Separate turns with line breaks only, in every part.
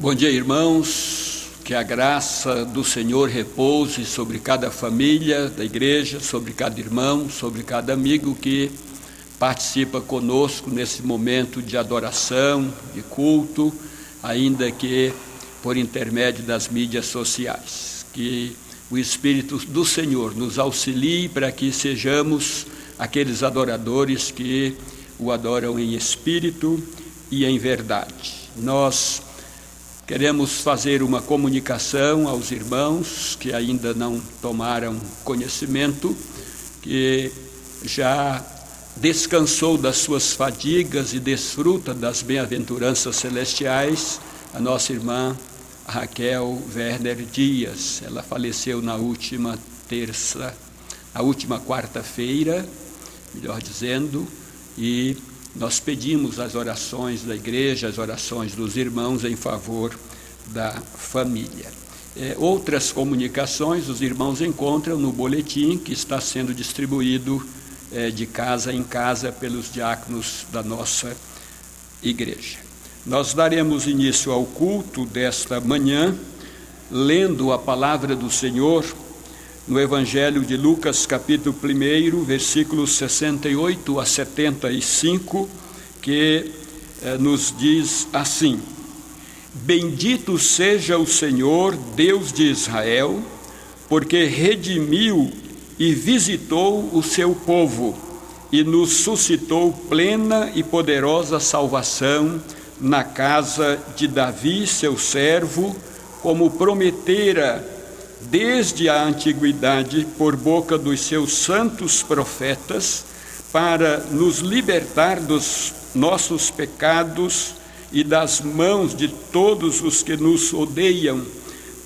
Bom dia, irmãos, que a graça do Senhor repouse sobre cada família da igreja, sobre cada irmão, sobre cada amigo que participa conosco nesse momento de adoração, de culto, ainda que por intermédio das mídias sociais. Que o Espírito do Senhor nos auxilie para que sejamos aqueles adoradores que o adoram em espírito e em verdade. Nós queremos fazer uma comunicação aos irmãos que ainda não tomaram conhecimento, que já descansou das suas fadigas e desfruta das bem-aventuranças celestiais, a nossa irmã Raquel Werner Dias. Ela faleceu na última quarta-feira, melhor dizendo, e nós pedimos as orações da igreja, as orações dos irmãos em favor da família. Outras comunicações os irmãos encontram no boletim que está sendo distribuído de casa em casa pelos diáconos da nossa igreja. Nós daremos início ao culto desta manhã, lendo a palavra do Senhor no Evangelho de Lucas, capítulo 1, versículos 68 a 75, que nos diz assim: Bendito seja o Senhor, Deus de Israel, porque redimiu e visitou o seu povo e nos suscitou plena e poderosa salvação na casa de Davi, seu servo, como prometera desde a antiguidade, por boca dos seus santos profetas, para nos libertar dos nossos pecados e das mãos de todos os que nos odeiam,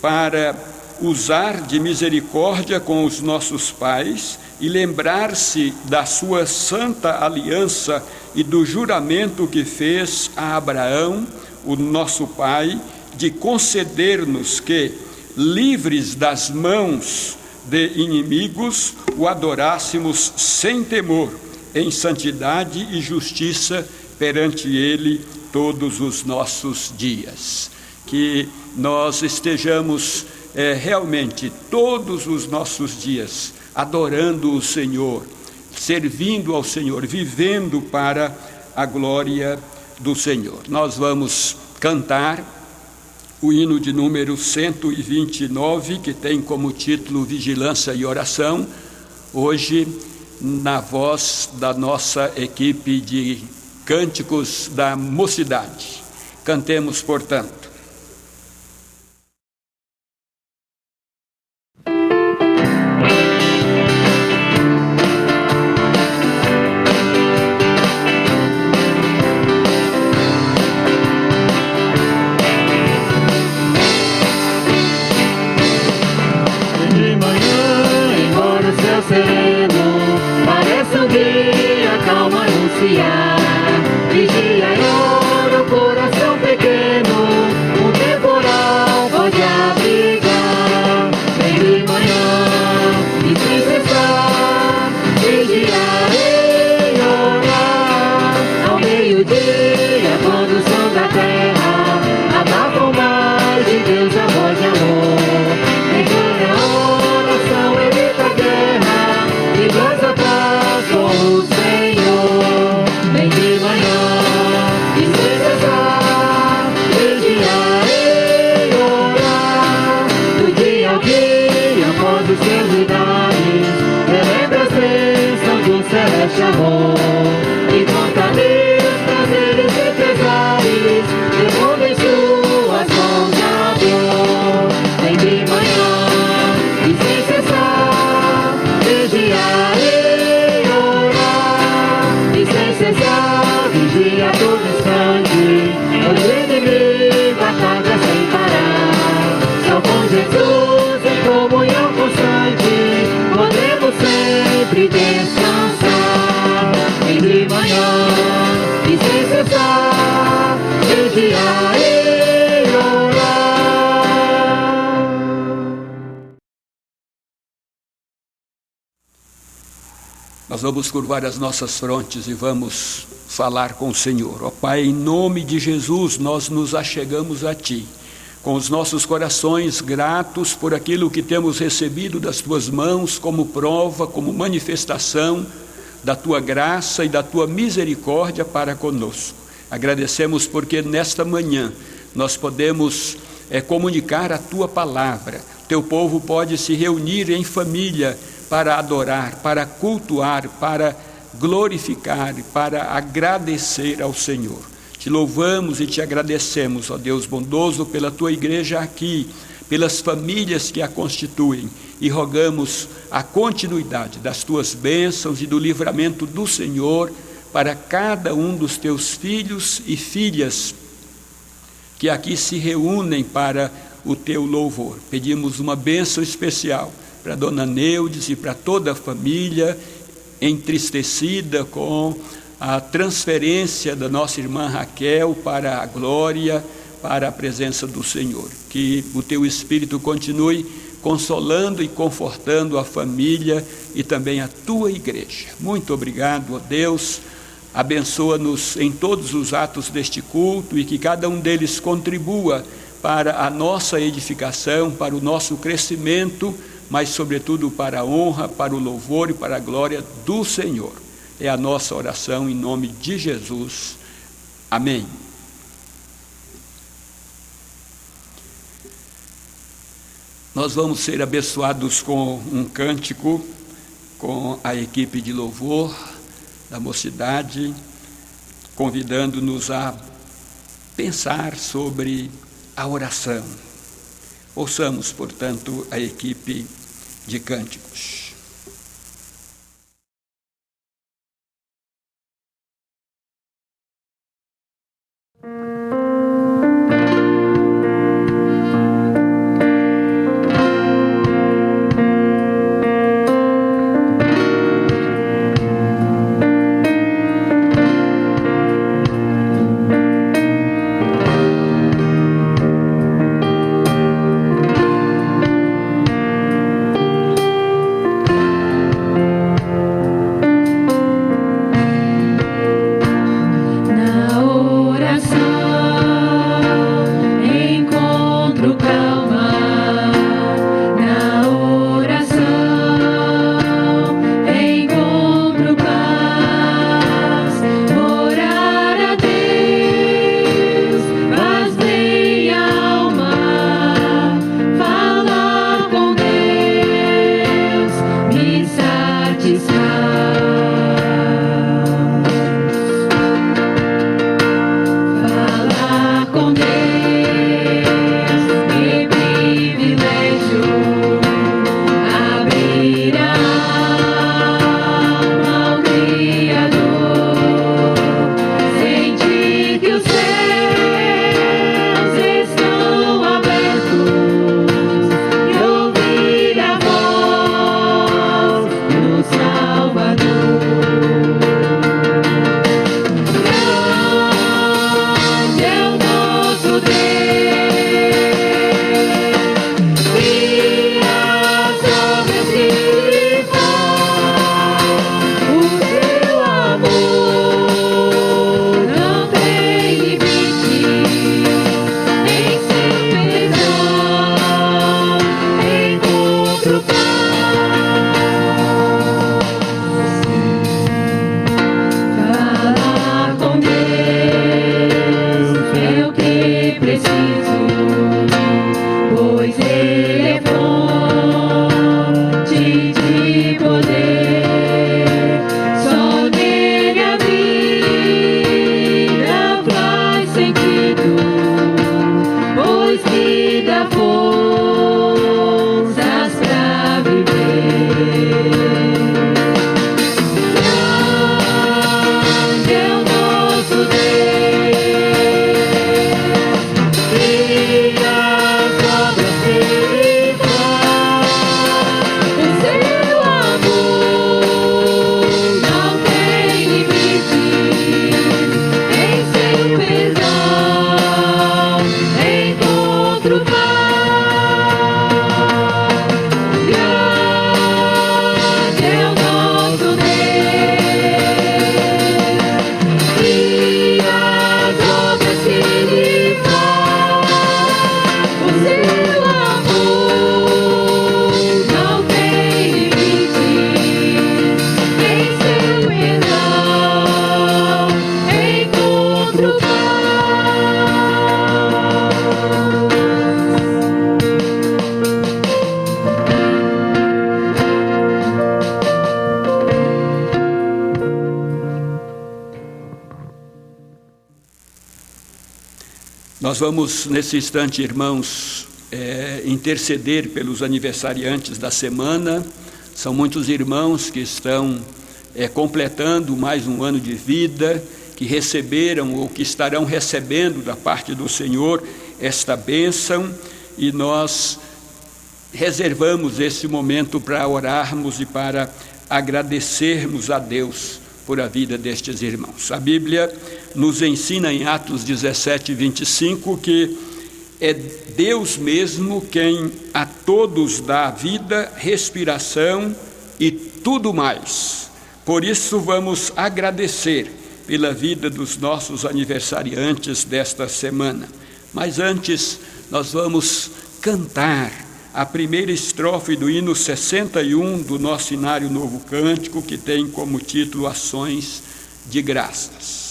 para usar de misericórdia com os nossos pais e lembrar-se da sua santa aliança e do juramento que fez a Abraão, o nosso pai, de conceder-nos que, livres das mãos de inimigos, o adorássemos sem temor, em santidade e justiça perante Ele todos os nossos dias. Que nós estejamos realmente todos os nossos dias adorando o Senhor, servindo ao Senhor, vivendo para a glória do Senhor. Nós vamos cantar o hino de número 129, que tem como título Vigilância e Oração, hoje na voz da nossa equipe de cânticos da mocidade. Cantemos, portanto.
Vigia e ora o coração pequeno, um temporal pode abrigar. Vem de manhã e sem cessar, vigiar e orar. Ao meio-dia, quando o som da terra abafa o mar de Deus, a voz de amor. Enquanto a oração evita a guerra e goza a paz com o Senhor. Vem de manhã e sem cessar, vigiar e orar. Do dia ao dia, após os seus lugares, relembra as bênçãos do celeste amor. E conta meus prazeres e pesares, devolve em suas mãos a dor. Vem de manhã e sem cessar, vigiar e orar. E sem cessar, vigia a todo instante, pois o inimigo ataca sem parar. Só com Jesus em comunhão constante, podemos sempre descansar. Vem de manhã e sem cessar, vigiar e orar.
Nós vamos curvar as nossas frontes e vamos falar com o Senhor. Ó Pai, em nome de Jesus, nós nos achegamos a Ti com os nossos corações gratos por aquilo que temos recebido das tuas mãos como prova, como manifestação da tua graça e da tua misericórdia para conosco. Agradecemos porque nesta manhã nós podemos comunicar a tua palavra. Teu povo pode se reunir em família para adorar, para cultuar, para glorificar, para agradecer ao Senhor. Te louvamos e te agradecemos, ó Deus bondoso, pela tua igreja aqui, pelas famílias que a constituem, e rogamos a continuidade das tuas bênçãos e do livramento do Senhor para cada um dos teus filhos e filhas que aqui se reúnem para o teu louvor. Pedimos uma bênção especial para Dona Neudes e para toda a família entristecida com a transferência da nossa irmã Raquel para a glória, para a presença do Senhor. Que o teu Espírito continue consolando e confortando a família e também a tua igreja. Muito obrigado, ó Deus. Abençoa-nos em todos os atos deste culto e que cada um deles contribua para a nossa edificação, para o nosso crescimento, mas sobretudo para a honra, para o louvor e para a glória do Senhor. É a nossa oração em nome de Jesus. Amém. Nós vamos ser abençoados com um cântico, com a equipe de louvor da mocidade, convidando-nos a pensar sobre a oração. Ouçamos, portanto, a equipe de cânticos. Nós vamos, nesse instante, irmãos, interceder pelos aniversariantes da semana. São muitos irmãos que estão completando mais um ano de vida, que receberam ou que estarão recebendo da parte do Senhor esta bênção, e nós reservamos esse momento para orarmos e para agradecermos a Deus por a vida destes irmãos. A Bíblia nos ensina em Atos 17, 25, que é Deus mesmo quem a todos dá vida, respiração e tudo mais. Por isso vamos agradecer pela vida dos nossos aniversariantes desta semana. Mas antes nós vamos cantar a primeira estrofe do hino 61 do nosso Inário Novo Cântico, que tem como título Ações de Graças.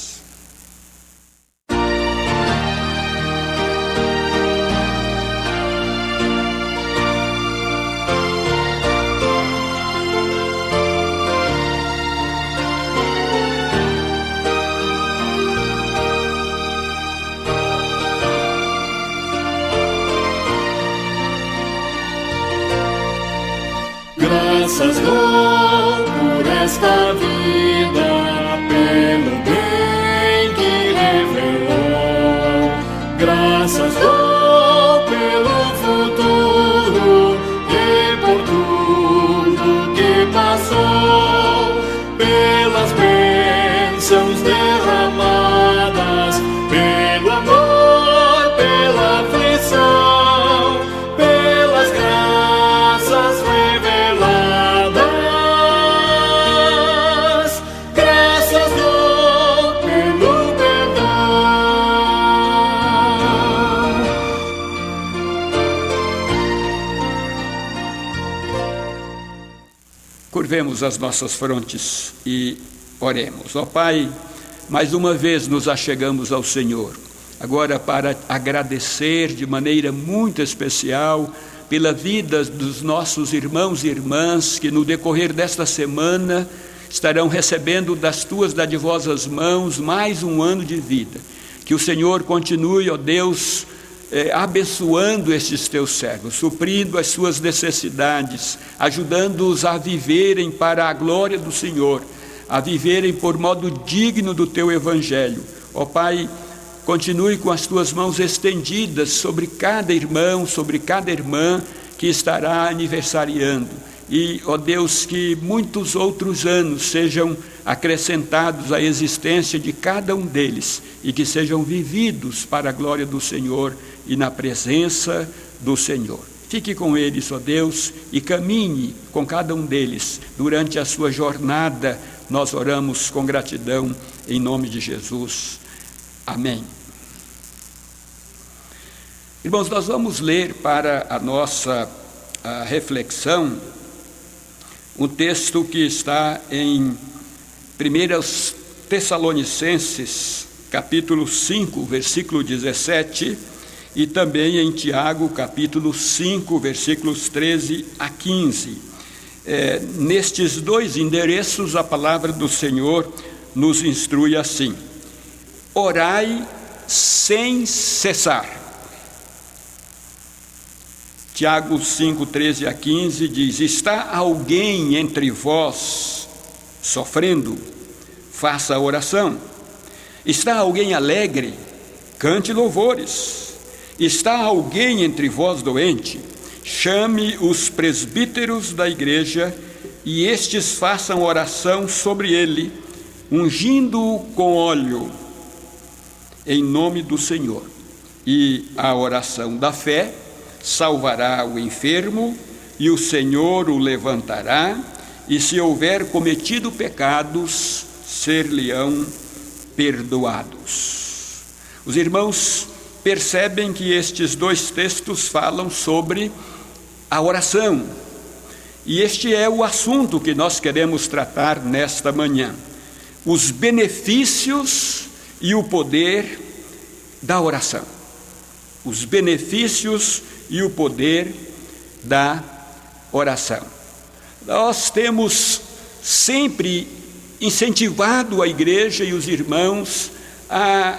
Graças dou por esta vida, pelo bem que revelou. Graças dou pelo futuro e por tudo que passou, pelas bênçãos derramadas, pelo amor, pela aflição, pelas graças reveladas. Graças dou pelo perdão.
Curvemos as nossas frontes e oremos. Ó Pai, mais uma vez nos achegamos ao Senhor, agora para agradecer de maneira muito especial pela vida dos nossos irmãos e irmãs que no decorrer desta semana estarão recebendo das Tuas dadivosas mãos mais um ano de vida. Que o Senhor continue, ó Deus, abençoando estes Teus servos, suprindo as suas necessidades, ajudando-os a viverem para a glória do Senhor, a viverem por modo digno do Teu Evangelho. Ó Pai, continue com as Tuas mãos estendidas sobre cada irmão, sobre cada irmã que estará aniversariando. E, ó Deus, que muitos outros anos sejam acrescentados à existência de cada um deles e que sejam vividos para a glória do Senhor e na presença do Senhor. Fique com eles, ó Deus, e caminhe com cada um deles durante a sua jornada. Nós oramos com gratidão em nome de Jesus. Amém. Irmãos, nós vamos ler para a nossa reflexão um texto que está em 1 Tessalonicenses, capítulo 5, versículo 17, e também em Tiago, capítulo 5, versículos 13 a 15. Nestes dois endereços, a palavra do Senhor nos instrui assim: orai sem cessar. Tiago 5, 13 a 15 diz: está alguém entre vós sofrendo? Faça a oração. Está alguém alegre? Cante louvores. Está alguém entre vós doente? Chame os presbíteros da igreja e estes façam oração sobre ele, ungindo-o com óleo, em nome do Senhor. E a oração da fé salvará o enfermo, e o Senhor o levantará, e se houver cometido pecados, ser-lhe-ão perdoados. Os irmãos percebem que estes dois textos falam sobre a oração, e este é o assunto que nós queremos tratar nesta manhã: os benefícios e o poder da oração. Os benefícios e o poder da oração. Nós temos sempre incentivado a igreja e os irmãos a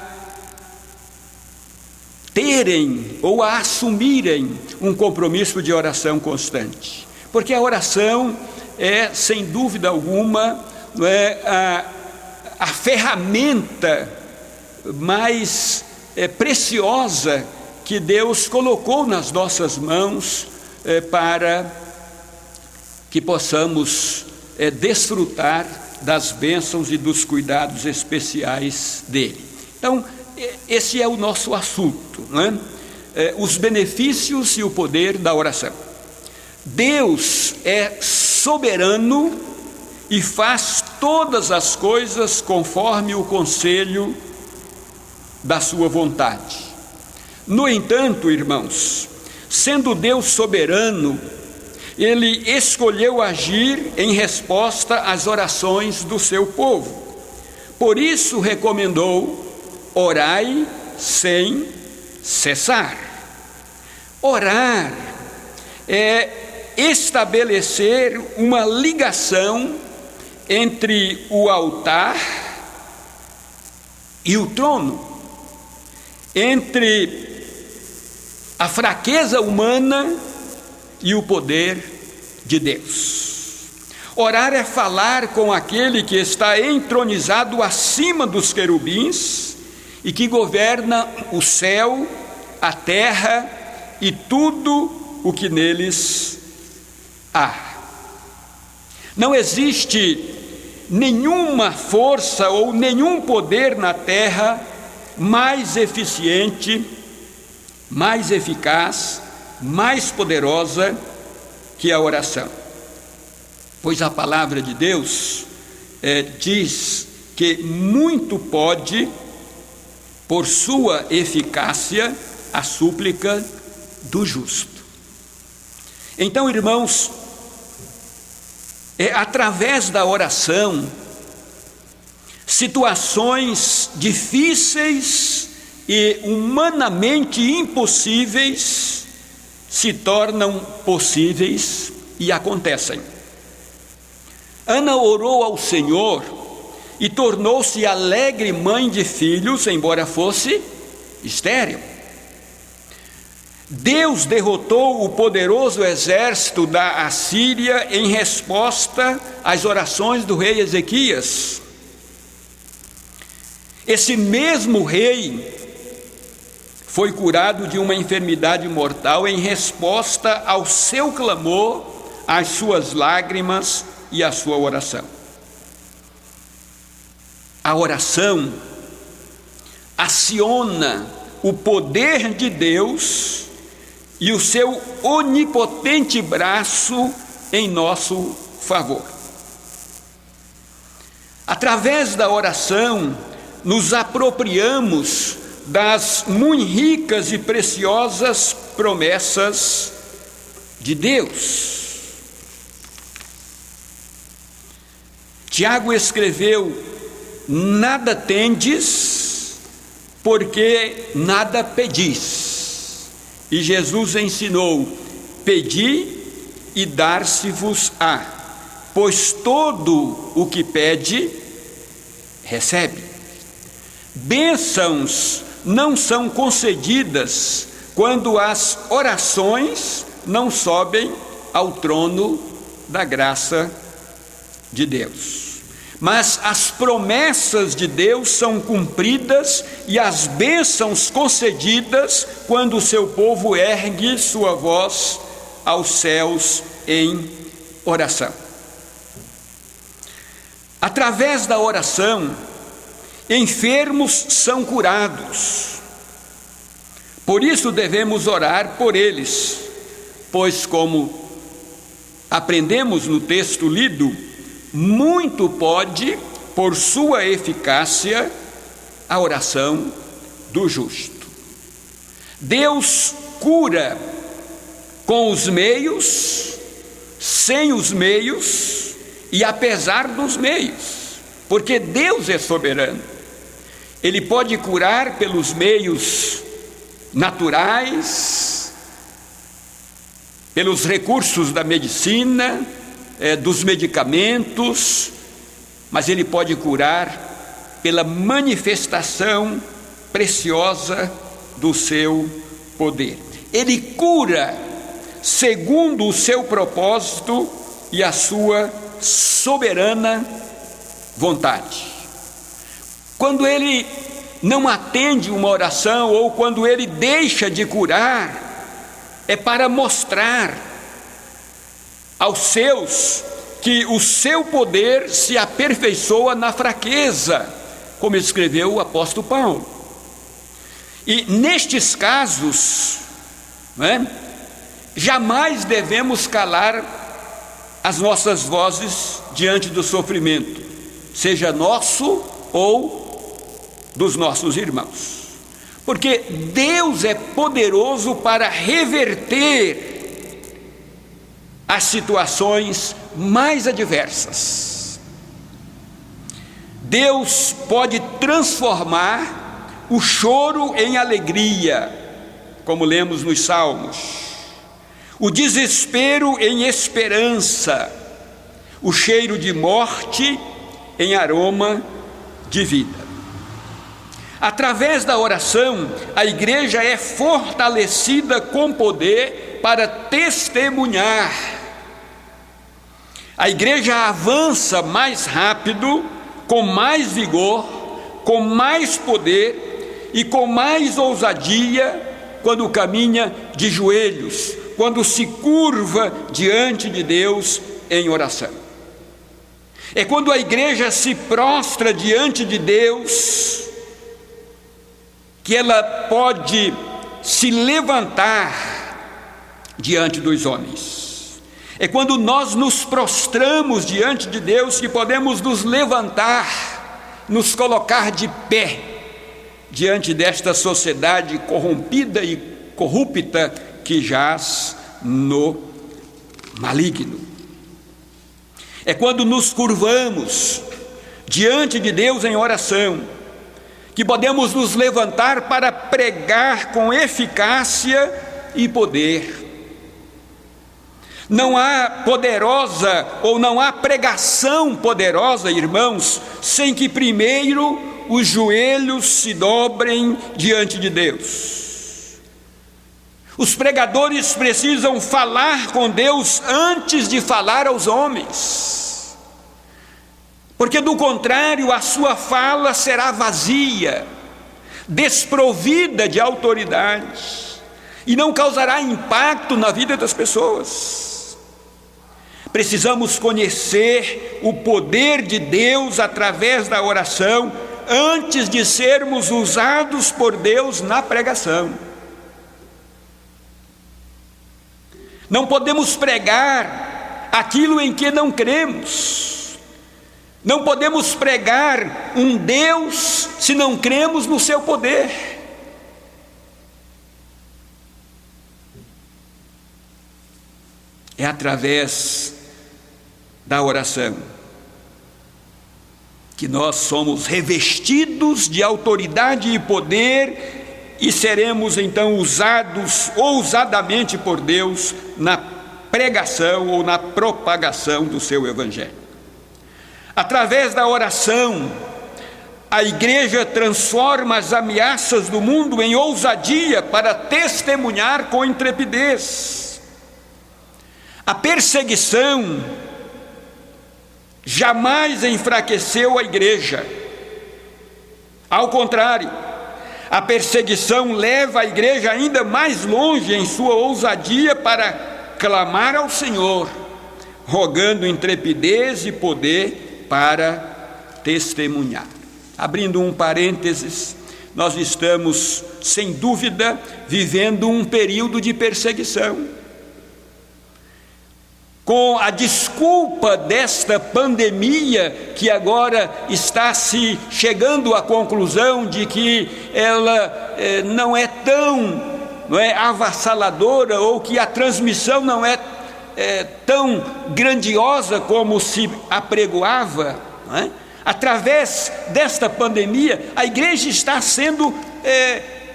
terem ou a assumirem um compromisso de oração constante. Porque a oração é, sem dúvida alguma, a ferramenta mais preciosa que Deus colocou nas nossas mãos para que possamos desfrutar das bênçãos e dos cuidados especiais dele. Então, esse é o nosso assunto, não é? Os benefícios e o poder da oração. Deus é soberano e faz todas as coisas conforme o conselho da sua vontade. No entanto, irmãos, sendo Deus soberano, Ele escolheu agir em resposta às orações do seu povo. Por isso recomendou: orai sem cessar. Orar é estabelecer uma ligação entre o altar e o trono, entre a fraqueza humana e o poder de Deus. Orar é falar com aquele que está entronizado acima dos querubins e que governa o céu, a terra e tudo o que neles há. Não existe nenhuma força ou nenhum poder na terra mais eficiente, mais eficaz, mais poderosa que a oração. Pois a palavra de Deus diz que muito pode, por sua eficácia, a súplica do justo. Então, irmãos, através da oração, situações difíceis e humanamente impossíveis se tornam possíveis e acontecem. Ana orou ao Senhor e tornou-se alegre mãe de filhos, embora fosse estéril. Deus derrotou o poderoso exército da Assíria em resposta às orações do rei Ezequias. Esse mesmo rei foi curado de uma enfermidade mortal em resposta ao seu clamor, às suas lágrimas e à sua oração. A oração aciona o poder de Deus e o seu onipotente braço em nosso favor. Através da oração, nos apropriamos das muito ricas e preciosas promessas de Deus. Tiago escreveu: nada tendes, porque nada pedis. E Jesus ensinou: pedi e dar-se-vos-á, pois todo o que pede, recebe. Bênçãos não são concedidas quando as orações não sobem ao trono da graça de Deus. Mas as promessas de Deus são cumpridas e as bênçãos concedidas quando o seu povo ergue sua voz aos céus em oração. Através da oração, enfermos são curados. Por isso devemos orar por eles, pois, como aprendemos no texto lido, muito pode, por sua eficácia, a oração do justo. Deus cura com os meios, sem os meios e apesar dos meios, porque Deus é soberano. Ele pode curar pelos meios naturais, pelos recursos da medicina, dos medicamentos, mas Ele pode curar pela manifestação preciosa do seu poder. Ele cura segundo o seu propósito e a sua soberana vontade. Quando ele não atende uma oração ou quando ele deixa de curar, é para mostrar aos seus que o seu poder se aperfeiçoa na fraqueza, como escreveu o apóstolo Paulo. E nestes casos, jamais devemos calar as nossas vozes diante do sofrimento, seja nosso ou dos nossos irmãos, porque Deus é poderoso para reverter as situações mais adversas. Deus pode transformar o choro em alegria, como lemos nos Salmos, o desespero em esperança, o cheiro de morte em aroma de vida. Através da oração, a igreja é fortalecida com poder para testemunhar. A igreja avança mais rápido, com mais vigor, com mais poder e com mais ousadia quando caminha de joelhos, quando se curva diante de Deus em oração. É quando a igreja se prostra diante de Deus que ela pode se levantar diante dos homens. É quando nós nos prostramos diante de Deus que podemos nos levantar, nos colocar de pé diante desta sociedade corrompida e corrupta que jaz no maligno. É quando nos curvamos diante de Deus em oração que podemos nos levantar para pregar com eficácia e poder. Não há poderosa ou não há pregação poderosa, irmãos, sem que primeiro os joelhos se dobrem diante de Deus. Os pregadores precisam falar com Deus antes de falar aos homens, porque do contrário a sua fala será vazia, desprovida de autoridade e não causará impacto na vida das pessoas. Precisamos conhecer o poder de Deus através da oração antes de sermos usados por Deus na pregação. Não podemos pregar aquilo em que não cremos. Não podemos pregar um Deus se não cremos no seu poder. É através da oração que nós somos revestidos de autoridade e poder e seremos então usados ousadamente por Deus na pregação ou na propagação do seu evangelho. Através da oração, a igreja transforma as ameaças do mundo em ousadia para testemunhar com intrepidez. A perseguição jamais enfraqueceu a igreja. Ao contrário, a perseguição leva a igreja ainda mais longe em sua ousadia para clamar ao Senhor, rogando intrepidez e poder para testemunhar. Abrindo um parênteses, nós estamos, sem dúvida, vivendo um período de perseguição. Com a desculpa desta pandemia, que agora está se chegando à conclusão de que ela não é tão avassaladora, ou que a transmissão não é tão grandiosa como se apregoava, através desta pandemia, a igreja está sendo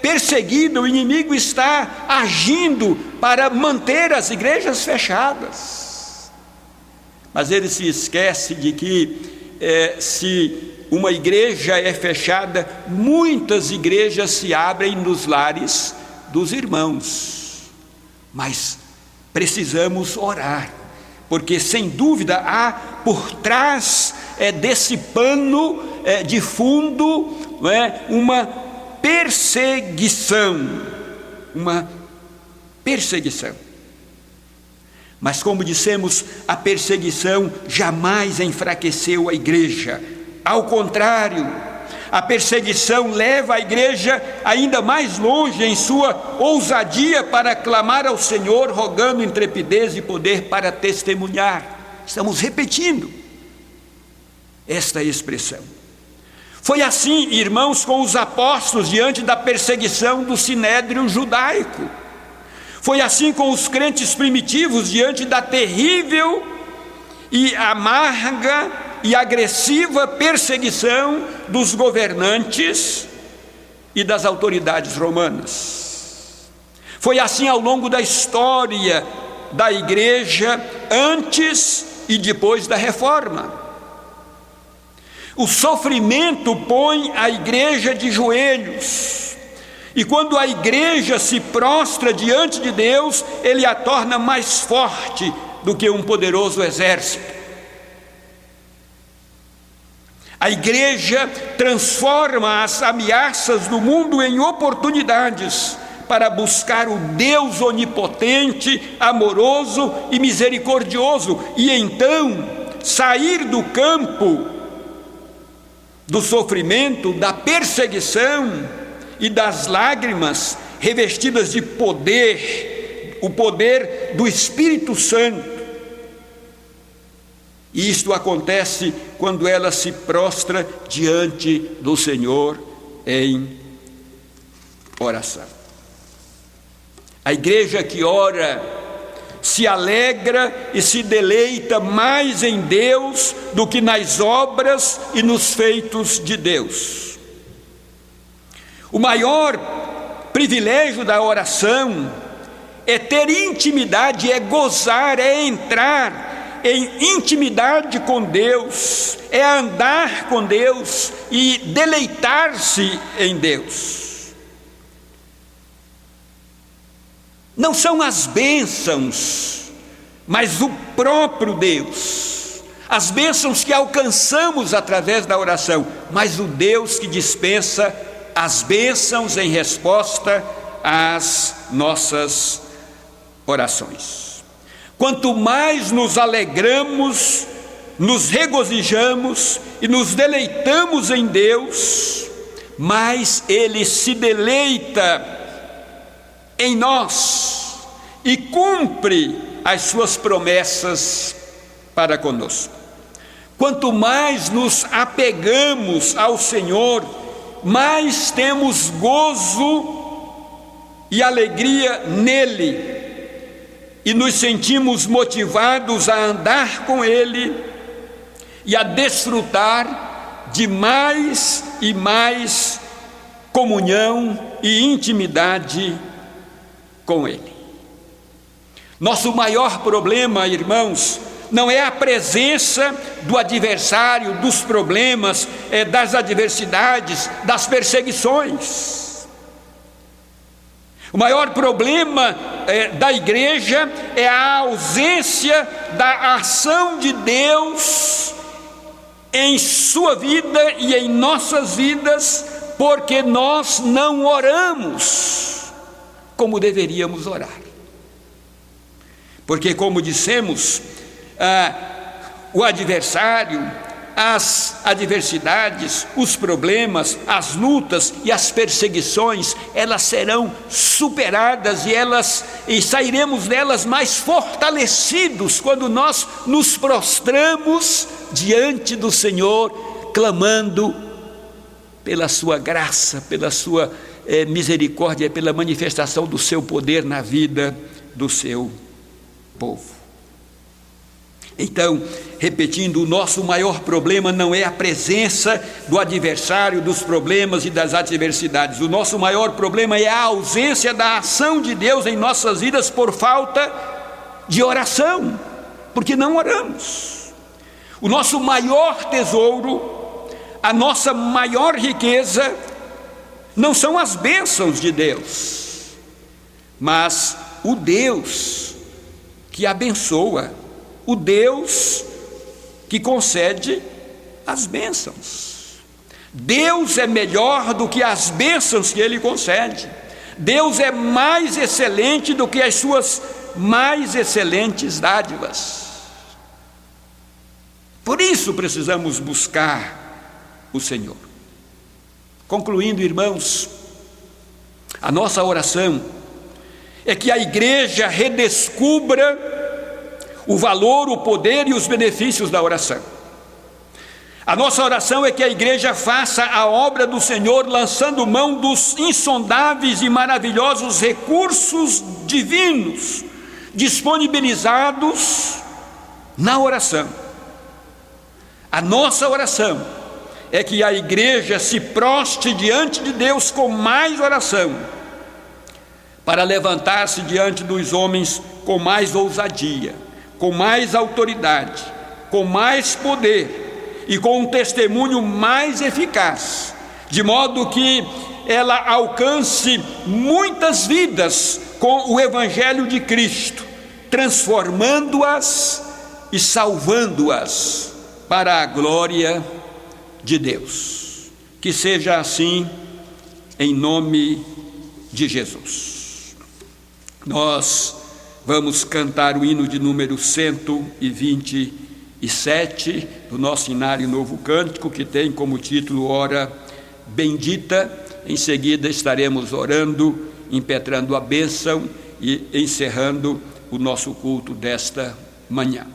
perseguida, o inimigo está agindo para manter as igrejas fechadas. Mas ele se esquece de que se uma igreja é fechada, muitas igrejas se abrem nos lares dos irmãos. Mas precisamos orar, porque sem dúvida há por trás desse pano de fundo uma perseguição. Mas como dissemos, a perseguição jamais enfraqueceu a igreja. Ao contrário, a perseguição leva a igreja ainda mais longe em sua ousadia para clamar ao Senhor, rogando intrepidez e poder para testemunhar. Estamos repetindo esta expressão. Foi assim, irmãos, com os apóstolos diante da perseguição do sinédrio judaico. Foi assim com os crentes primitivos diante da terrível e amarga e agressiva perseguição dos governantes e das autoridades romanas. Foi assim ao longo da história da igreja, antes e depois da reforma. O sofrimento põe a igreja de joelhos. E quando a igreja se prostra diante de Deus, Ele a torna mais forte do que um poderoso exército. A igreja transforma as ameaças do mundo em oportunidades para buscar o Deus onipotente, amoroso e misericordioso, e então sair do campo do sofrimento, da perseguição e das lágrimas, revestidas de poder, o poder do Espírito Santo. E isto acontece quando ela se prostra diante do Senhor em oração. A igreja que ora se alegra e se deleita mais em Deus do que nas obras e nos feitos de Deus. O maior privilégio da oração é ter intimidade, é gozar, é entrar em intimidade com Deus, é andar com Deus e deleitar-se em Deus. Não são as bênçãos, mas o próprio Deus. As bênçãos que alcançamos através da oração, mas o Deus que dispensa as bênçãos em resposta às nossas orações. Quanto mais nos alegramos, nos regozijamos e nos deleitamos em Deus, mais Ele se deleita em nós e cumpre as suas promessas para conosco. Quanto mais nos apegamos ao Senhor, mais temos gozo e alegria nele, e nos sentimos motivados a andar com ele e a desfrutar de mais e mais comunhão e intimidade com ele. Nosso maior problema, irmãos, não é a presença do adversário, dos problemas, das adversidades, das perseguições. O maior problema da igreja é a ausência da ação de Deus em sua vida e em nossas vidas, porque nós não oramos como deveríamos orar. Porque, como dissemos, o adversário, as adversidades, os problemas, as lutas e as perseguições, elas serão superadas e sairemos delas mais fortalecidos quando nós nos prostramos diante do Senhor, clamando pela sua graça, pela sua misericórdia, pela manifestação do seu poder na vida do seu povo. Então, repetindo, o nosso maior problema não é a presença do adversário, dos problemas e das adversidades. O nosso maior problema é a ausência da ação de Deus em nossas vidas por falta de oração, porque não oramos. O nosso maior tesouro, a nossa maior riqueza não são as bênçãos de Deus, mas o Deus que abençoa, o Deus que concede as bênçãos. Deus é melhor do que as bênçãos que Ele concede. Deus é mais excelente do que as suas mais excelentes dádivas. Por isso precisamos buscar o Senhor. Concluindo, irmãos, a nossa oração é que a igreja redescubra o valor, o poder e os benefícios da oração. A nossa oração é que a igreja faça a obra do Senhor, lançando mão dos insondáveis e maravilhosos recursos divinos disponibilizados na oração. A nossa oração é que a igreja se prostre diante de Deus com mais oração, para levantar-se diante dos homens com mais ousadia, com mais autoridade, com mais poder e com um testemunho mais eficaz, de modo que ela alcance muitas vidas com o Evangelho de Cristo, transformando-as e salvando-as para a glória de Deus. Que seja assim, em nome de Jesus. Nós vamos cantar o hino de número 127 do nosso Inário Novo Cântico, que tem como título Hora Bendita. Em seguida estaremos orando, impetrando a bênção e encerrando o nosso culto desta manhã.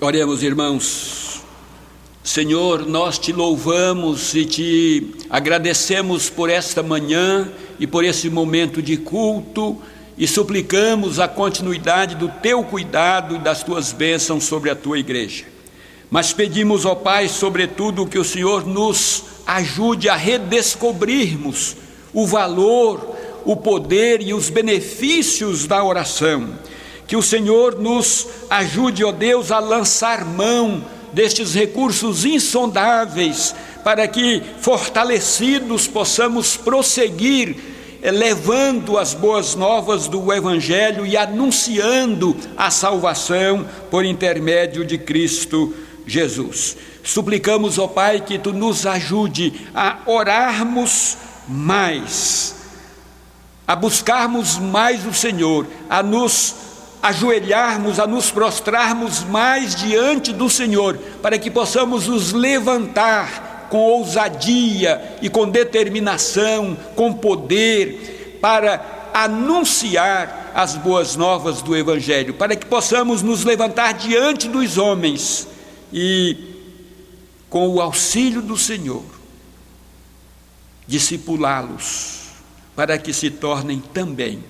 Oremos, irmãos. Senhor, nós te louvamos e te agradecemos por esta manhã e por esse momento de culto e suplicamos a continuidade do teu cuidado e das tuas bênçãos sobre a tua igreja. Mas pedimos, ó Pai, sobretudo, que o Senhor nos ajude a redescobrirmos o valor, o poder e os benefícios da oração. Que o Senhor nos ajude, ó Deus, a lançar mão destes recursos insondáveis, para que, fortalecidos, possamos prosseguir levando as boas novas do Evangelho e anunciando a salvação por intermédio de Cristo Jesus. Suplicamos, ó Pai, que Tu nos ajude a orarmos mais, a buscarmos mais o Senhor, a nos ajoelharmos, a nos prostrarmos mais diante do Senhor, para que possamos nos levantar com ousadia e com determinação, com poder, para anunciar as boas novas do Evangelho, para que possamos nos levantar diante dos homens e, com o auxílio do Senhor, discipulá-los, para que se tornem também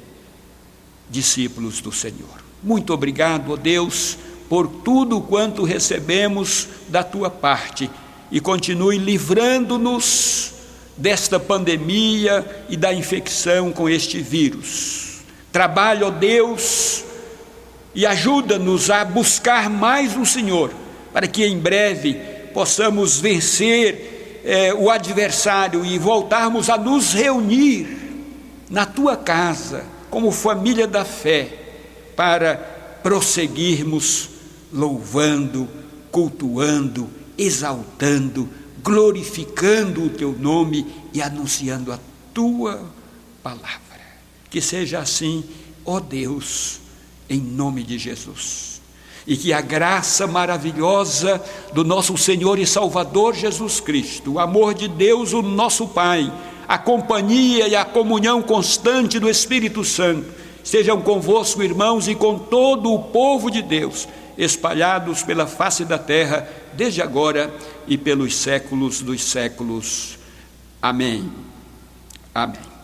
discípulos do Senhor. Muito obrigado, ó Deus, por tudo quanto recebemos da Tua parte, e continue livrando-nos desta pandemia e da infecção com este vírus. Trabalha, ó Deus, e ajuda-nos a buscar mais o Senhor, para que em breve possamos vencer o adversário e voltarmos a nos reunir na Tua casa, como família da fé, para prosseguirmos louvando, cultuando, exaltando, glorificando o Teu nome e anunciando a Tua palavra. Que seja assim, ó Deus, em nome de Jesus. E que a graça maravilhosa do nosso Senhor e Salvador Jesus Cristo, o amor de Deus, o nosso Pai, a companhia e a comunhão constante do Espírito Santo, estejam convosco, irmãos, e com todo o povo de Deus, espalhados pela face da terra, desde agora e pelos séculos dos séculos. Amém. Amém.